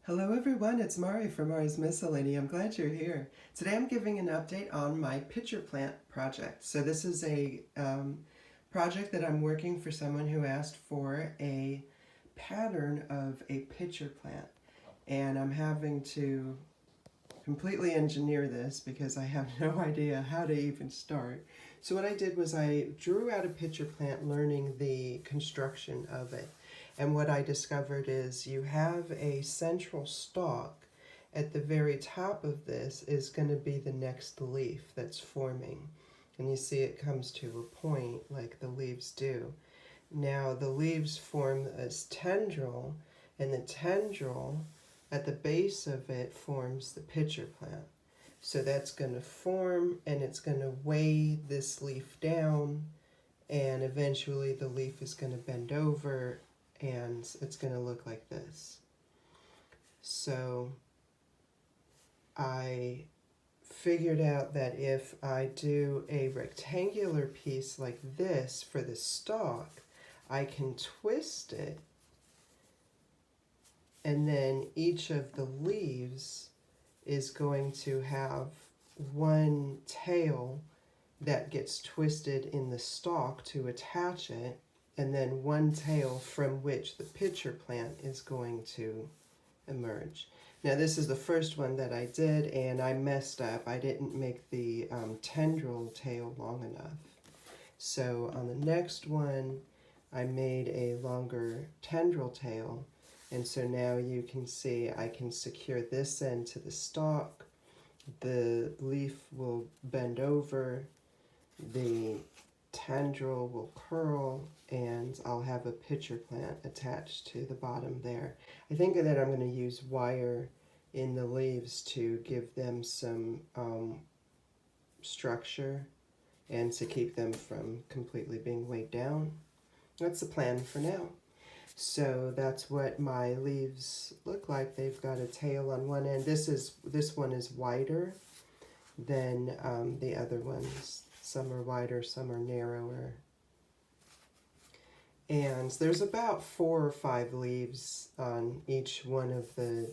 Hello everyone, it's Mari from Mari's Miscellany. I'm glad you're here. Today I'm giving an update on my pitcher plant project. So this is a project that I'm working for someone who asked for a pattern of a pitcher plant. And I'm having to completely engineer this because I have no idea how to even start. So what I did was I drew out a pitcher plant learning the construction of it. And what I discovered is you have a central stalk. At the very top of this is going to be the next leaf that's forming. And you see it comes to a point like the leaves do. Now the leaves form as tendril, and the tendril at the base of it forms the pitcher plant. So that's going to form and it's going to weigh this leaf down, and eventually the leaf is going to bend over and it's going to look like this. So I figured out that if I do a rectangular piece like this for the stalk, I can twist it, and then each of the leaves is going to have one tail that gets twisted in the stalk to attach it, and then one tail from which the pitcher plant is going to emerge. Now this is the first one that I did, and I messed up. I didn't make the tendril tail long enough. So on the next one, I made a longer tendril tail, and so now you can see I can secure this end to the stalk. The leaf will bend over, the tendril will curl, and I'll have a pitcher plant attached to the bottom there. I think that I'm going to use wire in the leaves to give them some structure and to keep them from completely being weighed down. That's the plan for now. So that's what my leaves look like. They've got a tail on one end. This one is wider than the other ones. Some are wider, some are narrower. And there's about 4 or 5 leaves on each one of the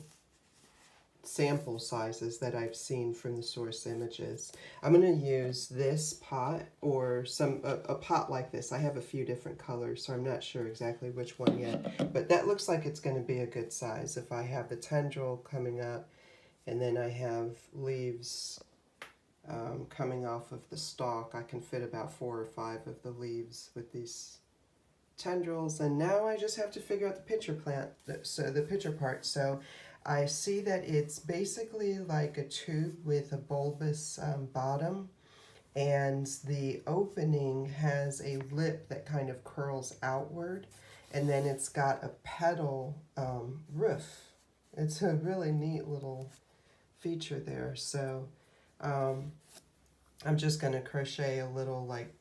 sample sizes that I've seen from the source images. I'm going to use this pot or a pot like this. I have a few different colors, so I'm not sure exactly which one yet. But that looks like it's going to be a good size. If I have the tendril coming up, and then I have leaves coming off of the stalk, I can fit about 4 or 5 of the leaves with these tendrils. And now I just have to figure out the pitcher plant, so the pitcher part. So I see that it's basically like a tube with a bulbous bottom, and the opening has a lip that kind of curls outward, and then it's got a petal roof. It's a really neat little feature there. So I'm just going to crochet a little like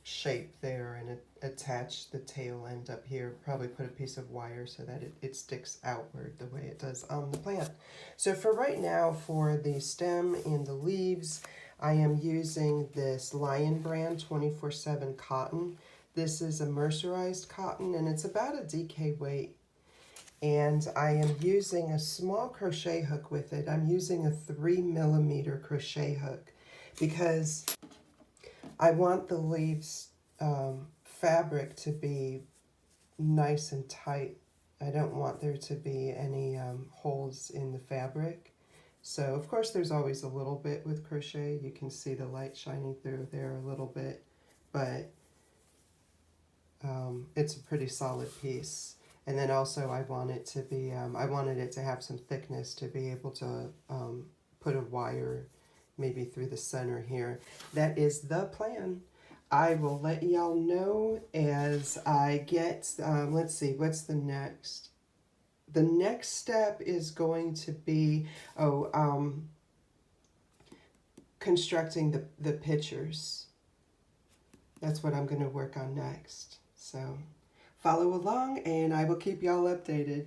shape there and attach the tail end up here. Probably put a piece of wire so that it sticks outward the way it does on the plant. So for right now, for the stem and the leaves, I am using this Lion brand 24/7 cotton. This is a mercerized cotton, and it's about a DK weight. And I am using a small crochet hook with it. I'm using a 3mm crochet hook because I want the leaves fabric to be nice and tight. I don't want there to be any holes in the fabric. So of course there's always a little bit with crochet. You can see the light shining through there a little bit, but it's a pretty solid piece. And then also I want it to be, I wanted it to have some thickness to be able to put a wire maybe through the center here. That is the plan. I will let y'all know as I get, let's see, what's the next? The next step is going to be, constructing the pictures. That's what I'm going to work on next. So follow along and I will keep y'all updated.